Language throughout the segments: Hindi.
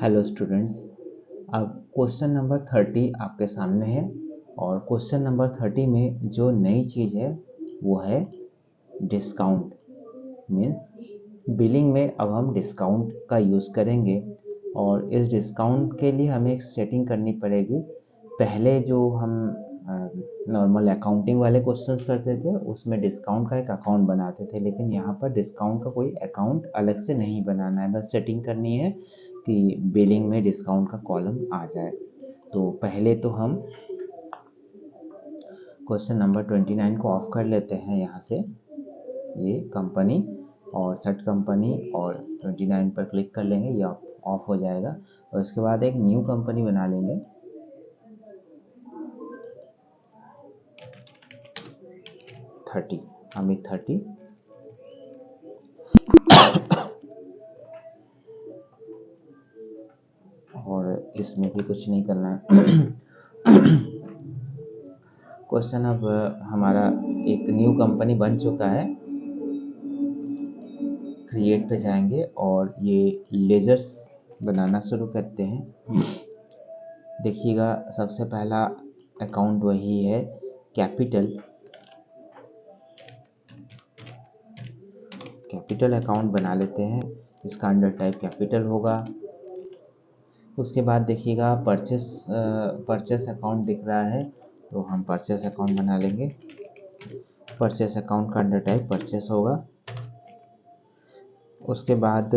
Hello students. अब क्वेश्चन नंबर 30 आपके सामने है और क्वेश्चन नंबर 30 में जो नई चीज़ है वो है डिस्काउंट। मीन्स बिलिंग में अब हम डिस्काउंट का यूज़ करेंगे और इस डिस्काउंट के लिए हमें एक सेटिंग करनी पड़ेगी। पहले जो हम नॉर्मल अकाउंटिंग वाले क्वेश्चंस करते थे उसमें डिस्काउंट का एक अकाउंट बनाते थे, लेकिन यहाँ पर डिस्काउंट का कोई अकाउंट अलग से नहीं बनाना है, बस सेटिंग करनी है कि बिलिंग में डिस्काउंट का कॉलम आ जाए। तो पहले तो हम क्वेश्चन नंबर 29 को ऑफ कर लेते हैं यहाँ से, ये कंपनी और सेट कंपनी, और 29 पर क्लिक कर लेंगे, ये ऑफ हो जाएगा। और उसके बाद एक न्यू कंपनी बना लेंगे। हम एक 30 और इसमें भी कुछ नहीं करना है। क्वेश्चन अब हमारा एक न्यू कंपनी बन चुका है। क्रिएट पे जाएंगे और ये लेजर्स बनाना शुरू करते हैं। देखिएगा सबसे पहला अकाउंट वही है कैपिटल अकाउंट बना लेते हैं। इसका अंडर टाइप कैपिटल होगा। उसके बाद देखिएगा परचेस अकाउंट दिख रहा है, तो हम परचेस अकाउंट बना लेंगे। परचेस अकाउंट का अंडर टाइप परचेस होगा। उसके बाद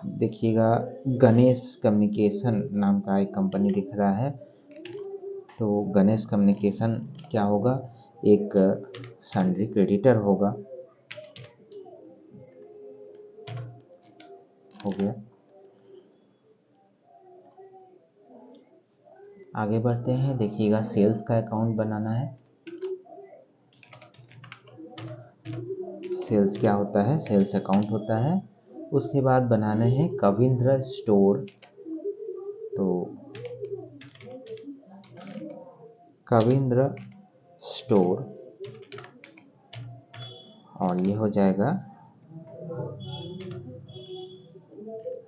देखिएगा गणेश कम्युनिकेशन नाम का एक कंपनी दिख रहा है, तो गणेश कम्युनिकेशन क्या होगा, एक सन्ड्री क्रेडिटर होगा। हो गया। आगे बढ़ते हैं। देखिएगा सेल्स का अकाउंट बनाना है। सेल्स क्या होता है, सेल्स अकाउंट होता है। उसके बाद बनाना है कविंद्र स्टोर, तो कविंद्र स्टोर, और ये हो जाएगा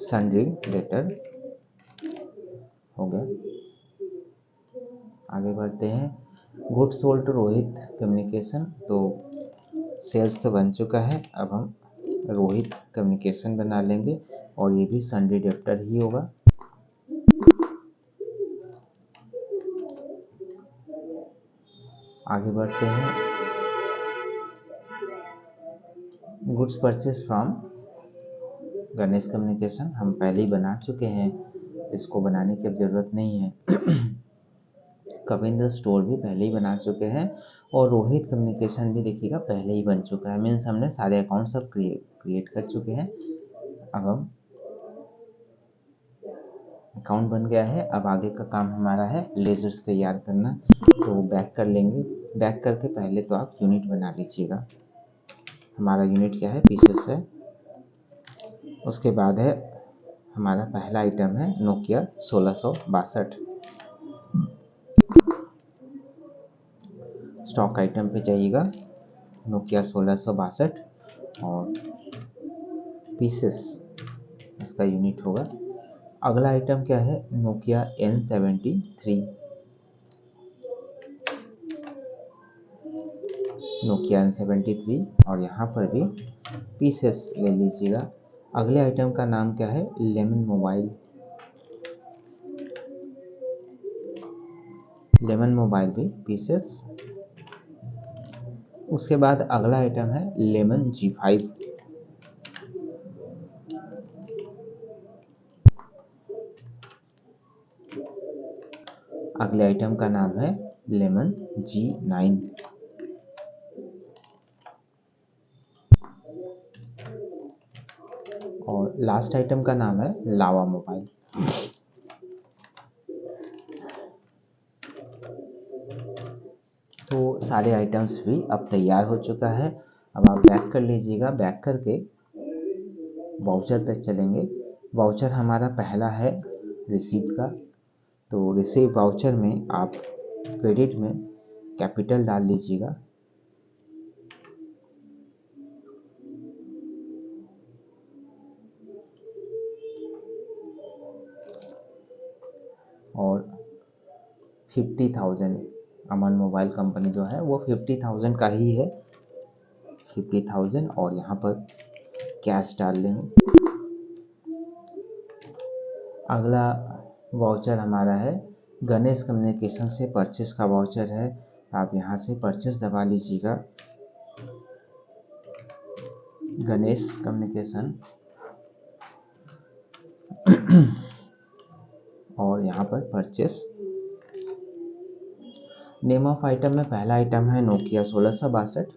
सन्ड्री लेटर। हो गया। आगे बढ़ते हैं। Good sold to Rohit communication, तो सेल्स तो बन चुका है, अब हम रोहित कम्युनिकेशन बना लेंगे और ये भी सन्ड्री डेप्टर ही होगा। आगे बढ़ते हैं। Goods purchase from Ganesh communication हम पहले ही बना चुके हैं, इसको बनाने की अब ज़रूरत नहीं है। कविंद्र स्टोर भी पहले ही बना चुके हैं और रोहित कम्युनिकेशन भी देखिएगा पहले ही बन चुका है। मीन्स हमने सारे अकाउंट सब क्रिएट कर चुके हैं। अब हम अकाउंट बन गया है। अब आगे का काम हमारा है लेजर्स तैयार करना, तो बैक कर लेंगे। बैक करके पहले तो आप यूनिट बना लीजिएगा। हमारा यूनिट क्या है, पीसेस है। उसके बाद है हमारा पहला आइटम है नोकिया 1662। स्टॉक आइटम पे जाइएगा, नोकिया 1662 और पीसेस इसका यूनिट होगा। अगला आइटम क्या है, नोकिया N73। नोकिया N73 और यहाँ पर भी पीसेस ले लीजिएगा। अगले आइटम का नाम क्या है, लेमन मोबाइल। लेमन मोबाइल भी पीसेस। उसके बाद अगला आइटम है लेमन G5। अगले आइटम का नाम है लेमन G9। और लास्ट आइटम का नाम है लावा मोबाइल। तो सारे आइटम्स भी अब तैयार हो चुका है। अब आप बैक कर लीजिएगा। बैक करके वाउचर पे चलेंगे। वाउचर हमारा पहला है रिसीप्ट का, तो रिसीव वाउचर में आप क्रेडिट में कैपिटल डाल लीजिएगा। और 50,000, अमन मोबाइल कंपनी जो है वो 50,000 का ही है, 50,000, और यहाँ पर कैश डाल लेंगे। अगला वाउचर हमारा है गणेश कम्युनिकेशन से परचेस का वाउचर है। आप यहाँ से परचेस दबा लीजिएगा, गणेश कम्युनिकेशन, और यहाँ पर परचेस। नेम ऑफ आइटम में पहला आइटम है नोकिया 1662,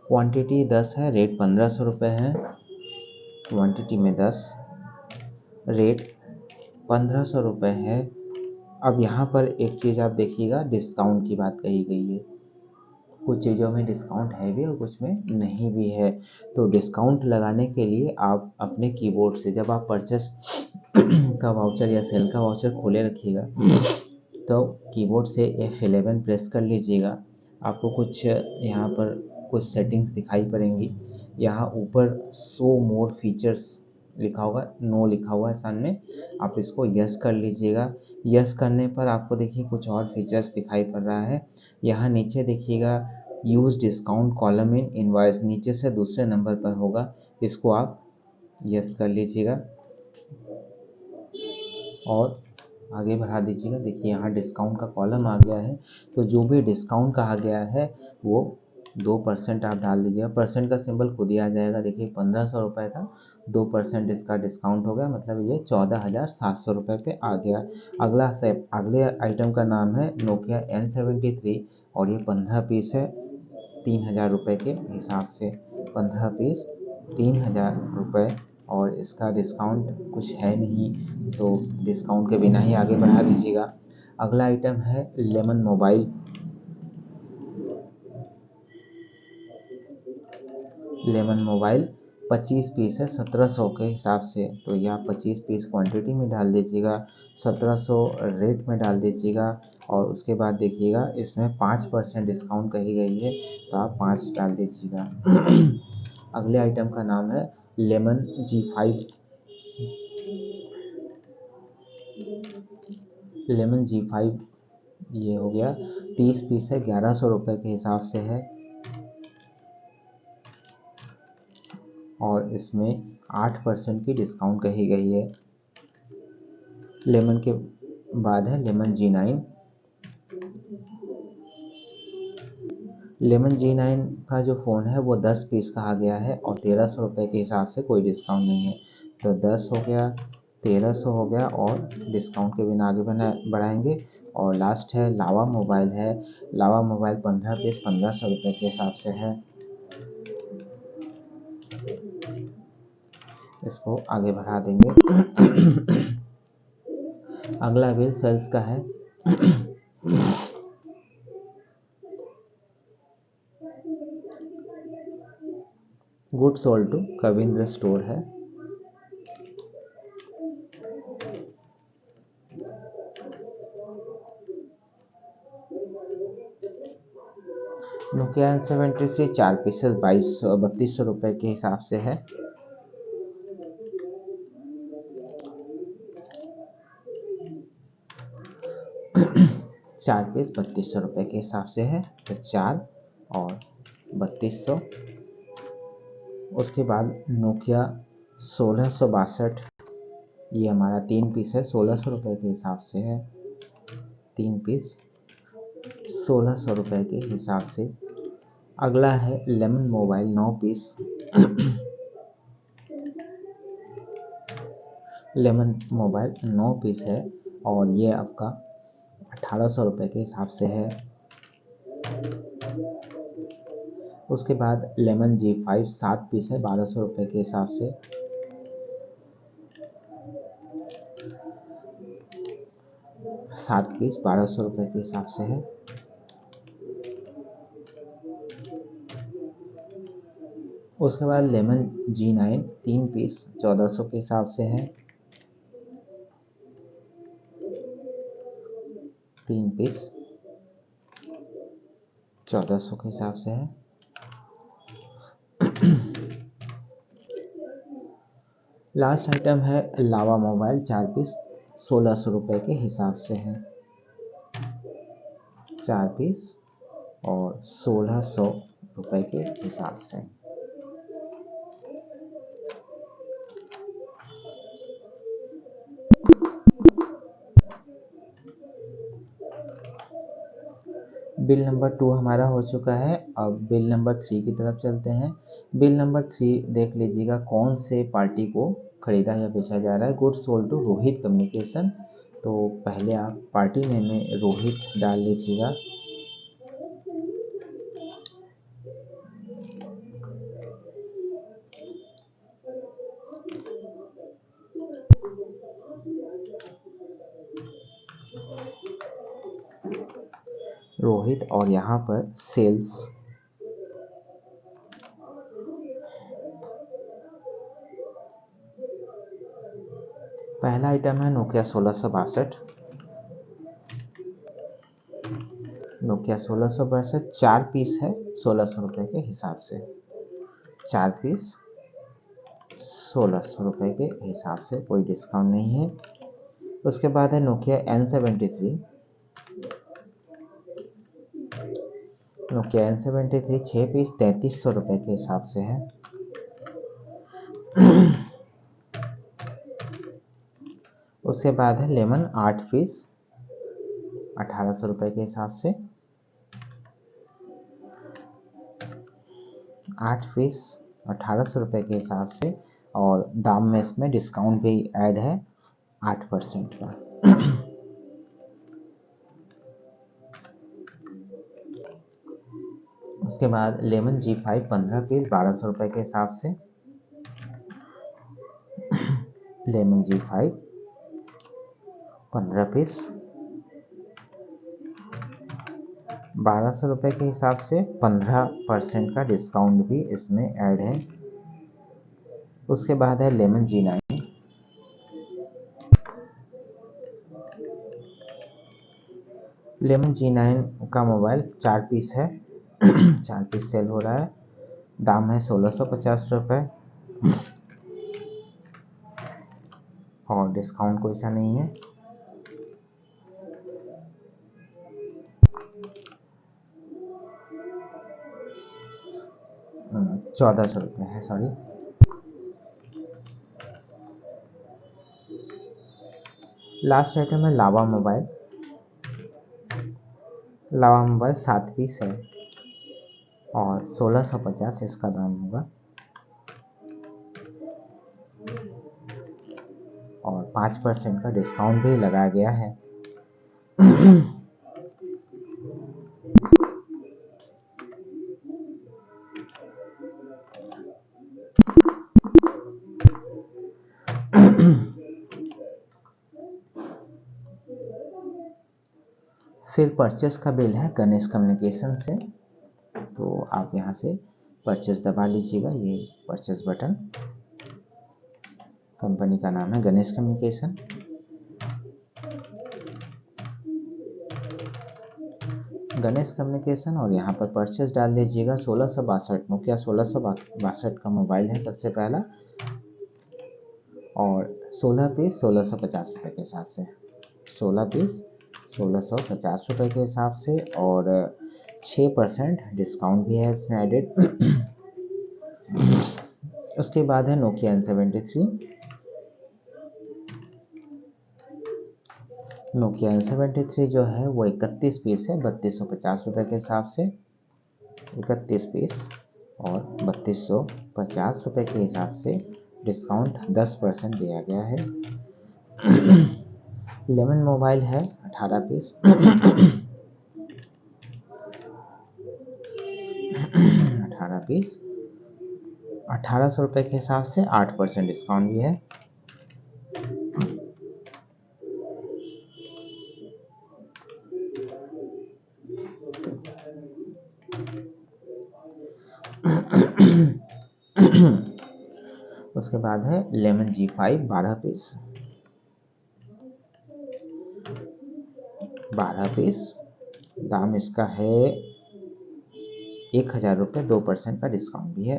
क्वांटिटी 10 है, रेट 1500 रुपये है, क्वांटिटी में 10, रेट 1500 रुपये है। अब यहाँ पर एक चीज़ आप देखिएगा, डिस्काउंट की बात कही गई है, कुछ चीज़ों में डिस्काउंट है भी और कुछ में नहीं भी है। तो डिस्काउंट लगाने के लिए आप अपने कीबोर्ड से जब आप परचेस का वाउचर या सेल का वाउचर खोले रखिएगा तो कीबोर्ड से F11 प्रेस कर लीजिएगा। आपको कुछ यहाँ पर कुछ सेटिंग्स दिखाई पड़ेंगी। यहाँ ऊपर शो मोर फीचर्स लिखा होगा, नो लिखा हुआ है सामने, आप इसको यस कर लीजिएगा। यस करने पर आपको देखिए कुछ और फीचर्स दिखाई पड़ रहा है। यहाँ नीचे देखिएगा use discount column in invoice, नीचे से दूसरे नंबर पर होगा, इसको आप यस कर लीजिएगा और आगे बढ़ा दीजिएगा। देखिए यहाँ डिस्काउंट का कॉलम आ गया है, तो जो भी डिस्काउंट कहा गया है वो 2% आप डाल दीजिएगा। परसेंट का सिंबल खुद ही आ जाएगा। देखिए 1500 रुपये था, 2% इसका डिस्काउंट हो गया, मतलब ये 14,700 रुपये पे आ गया। अगले आइटम का नाम है नोकिया N73 और ये 15 पीस है 3,000 रुपये के हिसाब से, 15 पीस 3,000 रुपये, और इसका डिस्काउंट कुछ है नहीं, तो डिस्काउंट के बिना ही आगे बढ़ा दीजिएगा। अगला आइटम है lemon mobile. Lemon mobile 25 piece है 1700 के हिसाब से, तो यह 25 पीस क्वांटिटी में डाल दीजिएगा, 1700 रेट में डाल दीजिएगा। और उसके बाद देखिएगा इसमें 5% डिस्काउंट कही गई है, तो आप 5 डाल दीजिएगा। अगले आइटम का नाम है लेमन G5। लेमन G5 ये हो गया, 30 पीस है 1100 रुपये के हिसाब से है, और इसमें 8% की डिस्काउंट कही गई है। लेमन के बाद है लेमन G9। लेमन G9 का जो फ़ोन है वो 10 पीस कहा गया है और 1300 रुपये के हिसाब से कोई डिस्काउंट नहीं है, तो 10 हो गया, 1300 हो गया, और डिस्काउंट के बिना आगे बढ़ाएंगे। और लास्ट है लावा मोबाइल है। लावा मोबाइल 15 पीस 1500 रुपये के हिसाब से है, इसको आगे बढ़ा देंगे। अगला बिल सेल्स का है। Good sold to Kavindra store है। नोकिया N73 4 पीसेस 3200 रुपये के हिसाब से है। चार पीस 3200 रुपये के हिसाब से है, तो 4 और 3200। उसके बाद नोकिया 1662, ये हमारा 3 पीस है 1600 रुपये के हिसाब से है, 3 पीस 1600 रुपये के हिसाब से। अगला है lemon mobile 9 piece. Lemon mobile 9 piece है और ये आपका 1800 रुपये के हिसाब से है। उसके बाद लेमन G5 7 पीस है 1200 रुपये के हिसाब से। सात पीस 1200 रुपये के हिसाब से है। उसके बाद लेमन G9 3 पीस 1400 के हिसाब से है, 3 पीस 1400 के हिसाब से है। लास्ट आइटम है लावा मोबाइल, 4 पीस 1600 रुपये के हिसाब से है। 4 पीस और 1600 रुपये के हिसाब से। बिल नंबर 2 हमारा हो चुका है। अब बिल नंबर 3 की तरफ चलते हैं। बिल नंबर 3 देख लीजिएगा कौन से पार्टी को खरीदा या बेचा जा रहा है। Goods sold to Rohit communication. तो पहले आप पार्टी नेम में रोहित डाल लीजिएगा। रोहित और यहाँ पर सेल्स। पहला आइटम है नोकिया 1662। नोकिया 1662 4 पीस है 1600 रुपये के हिसाब से। 4 पीस 1600 रुपये के हिसाब से, कोई डिस्काउंट नहीं है। उसके बाद है Nokia N73। Nokia N73 6 piece 3300 रुपये के हिसाब से है। उसके बाद है लेमन 8 पीस 1800 रुपये के हिसाब से। 8 पीस 1800 रुपये के हिसाब से, और दाम में इसमें डिस्काउंट भी ऐड है 8% का। उसके बाद लेमन G5 15 पीस 1200 रुपये के हिसाब से। लेमन G5 15 पीस 1200 रुपये के हिसाब से, 15% का डिस्काउंट भी इसमें ऐड है। उसके बाद है लेमन G9। लेमन G9 का मोबाइल 4 पीस है। 4 पीस सेल हो रहा है। दाम है 1650 रुपये, और डिस्काउंट कोई सा नहीं है। ₹1400 है, सॉरी। लास्ट आइटम है लावा मोबाइल। लावा मोबाइल 7 पीस है और 1650 इसका दाम होगा, और 5% का डिस्काउंट भी लगाया गया है। फिर परचेस का बिल है गणेश कम्युनिकेशन से। तो आप यहाँ से परचेस दबा लीजिएगा, ये परचेस बटन। कंपनी का नाम है गणेश कम्युनिकेशन। गणेश कम्युनिकेशन, और यहाँ पर परचेस डाल लीजिएगा 1662। नोकिया 1662 का मोबाइल है सबसे पहला, और 16 पीस 1650 रुपये के हिसाब से। 16 पीस 1650 रुपये के हिसाब से, और 6% डिस्काउंट भी है इसमें एडेड। उसके बाद है नोकिया N73। नोकिया N73 जो है वो 31 पीस है 3250 रुपये के हिसाब से। 31 पीस और 3250 रुपये के हिसाब से, डिस्काउंट 10% दिया गया है। लेमन मोबाइल है 18 पीस 18 पीस 1800 रुपये के हिसाब से, 8% डिस्काउंट भी है। उसके बाद है लेमन G5 12 पीस 12 पीस, दाम इसका है 1000 रुपये, 2% का डिस्काउंट भी है।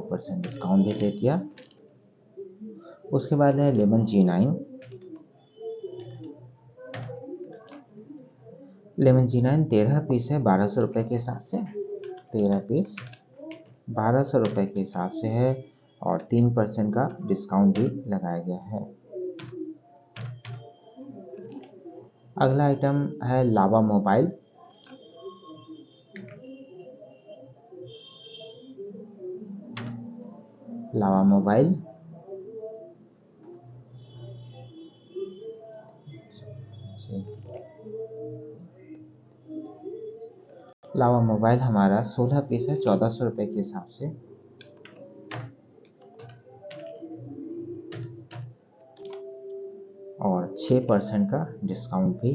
2% डिस्काउंट भी दे दिया। उसके बाद है lemon G9। Lemon G9 13 piece है 1200 रुपये के हिसाब से, 13 पीस 1200 रुपये के हिसाब से है और 3% का डिस्काउंट भी लगाया गया है। अगला आइटम है लावा मोबाइल। लावा मोबाइल लावा मोबाइल हमारा 16 पीस है 1400 रुपये के हिसाब से और 6% का डिस्काउंट भी।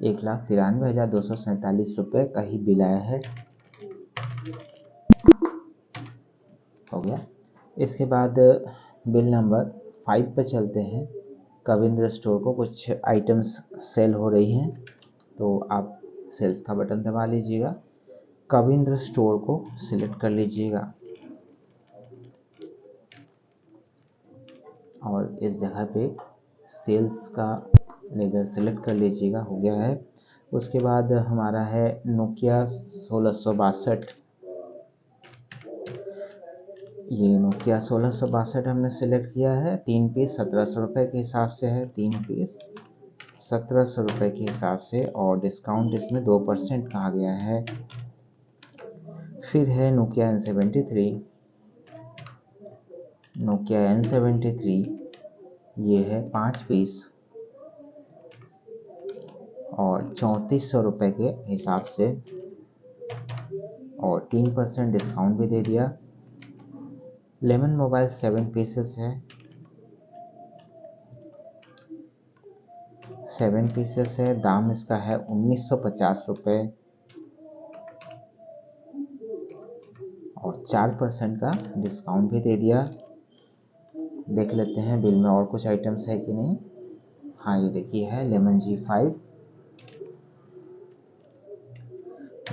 1,93,247 रुपये का ही बिल आया है। हो गया। इसके बाद बिल नंबर 5 पे चलते हैं। कविंद्र स्टोर को कुछ आइटम्स सेल हो रही हैं, तो आप सेल्स का बटन दबा लीजिएगा, कविंद्र स्टोर को सिलेक्ट कर लीजिएगा और इस जगह पे सेल्स का लेजर सेलेक्ट कर लीजिएगा। हो गया है। उसके बाद हमारा है नोकिया 1662। ये नोकिया 1662 हमने सेलेक्ट किया है। 3 पीस 1700 रुपये के हिसाब से है, 3 पीस 1700 रुपये के हिसाब से और डिस्काउंट इसमें 2% कहा गया है। फिर है नोकिया N73। नोकिया N73 ये है 5 पीस और 3400 रुपये के हिसाब से और 3% डिस्काउंट भी दे दिया। लेमन मोबाइल 7 पीसेस है, 7 पीसेस है। दाम इसका है 1950 रुपये और 4% का डिस्काउंट भी दे दिया। देख लेते हैं बिल में और कुछ आइटम्स है कि नहीं। हाँ, ये देखिए है लेमन G5।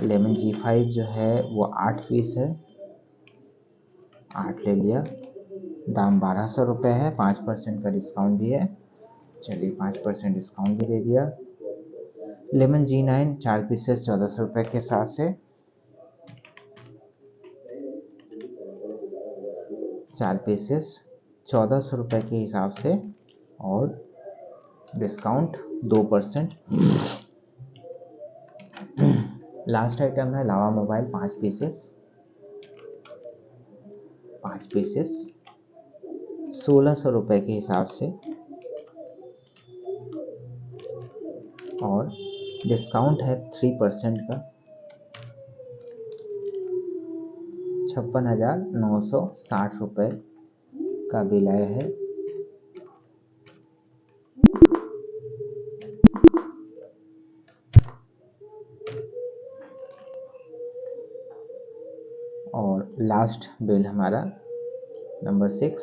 लेमन G5 जो है वो 8 पीस है, 8 ले लिया। दाम 1200 रुपये है, 5% का डिस्काउंट भी है। चलिए 5% डिस्काउंट भी दे दिया। लेमन G9 4 पीसेस 1400 रुपये के हिसाब से, 4 पीसेस 1400 रुपये के हिसाब से और डिस्काउंट 2%। लास्ट आइटम है लावा मोबाइल 5 पीसेस 1600 रुपये के हिसाब से और डिस्काउंट है 3% का, 56,960 रुपये का बिल आया है। और लास्ट बिल हमारा number 6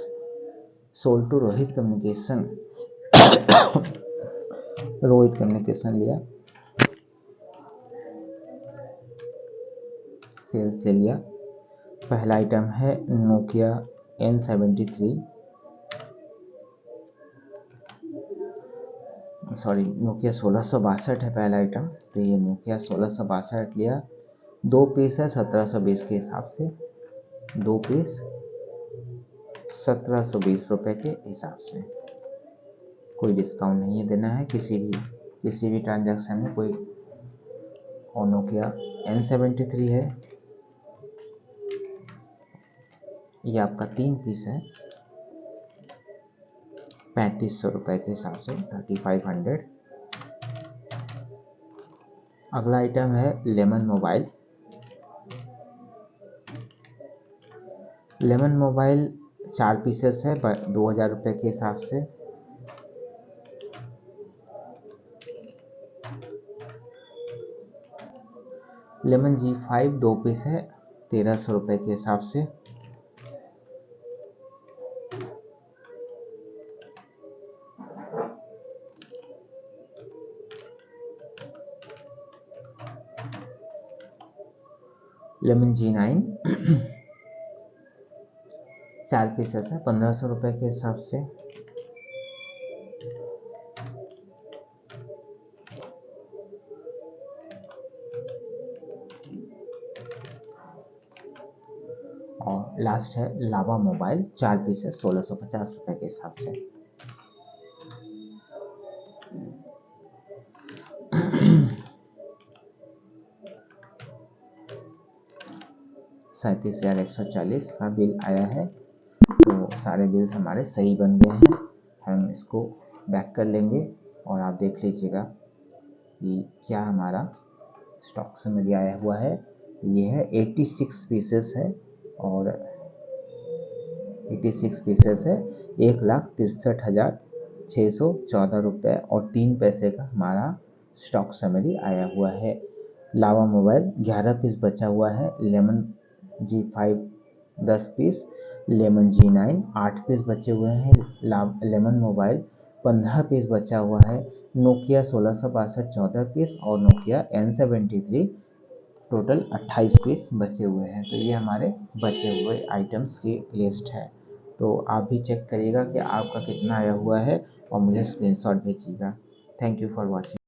sold to Rohit communication. Rohit communication लिया, सेल्स ले लिया। पहला आइटम है नोकिया N73, सॉरी नोकिया 1662 है पहला आइटम, तो ये नोकिया 1662 लिया। 2 पीस है 1720 के हिसाब से, 2 पीस 1720 रुपये के हिसाब से। कोई डिस्काउंट नहीं देना है किसी भी ट्रांजैक्शन में कोई। और नोकिया N73 है, ये आपका 3 पीस है 3500 रुपये के हिसाब से, 3500। अगला आइटम है lemon mobile. Lemon mobile 4 pieces है 2000 रुपये के हिसाब से, लेमन G5 2 पीस है 1300 रुपये के हिसाब से, लेमन G9 4 पीसेस है 1500 रुपये के हिसाब से। और लास्ट है लावा मोबाइल 4 पीसेस 1650 रुपये के हिसाब से। $37,140 का बिल आया है। तो सारे बिल्स हमारे सही बन गए हैं। हम इसको बैक कर लेंगे और आप देख लीजिएगा कि क्या हमारा स्टॉक समरी आया हुआ है। ये है 86 पीसेस है और 86 पीसेस है 1,63,614 रुपये और 3 पैसे का हमारा स्टॉक समरी आया हुआ है। लावा मोबाइल 11 पीस बचा हुआ है, lemon G5 10 piece, lemon G9 8 piece बचे हुए हैं, लेमन मोबाइल 15 पीस बचा हुआ है, नोकिया 1662 14 पीस और नोकिया N73 टोटल 28 पीस बचे हुए हैं। तो ये हमारे बचे हुए आइटम्स की लिस्ट है। तो आप भी चेक करिएगा कि आपका कितना आया हुआ है और मुझे स्क्रीनशॉट भेजिएगा। Thank you for watching.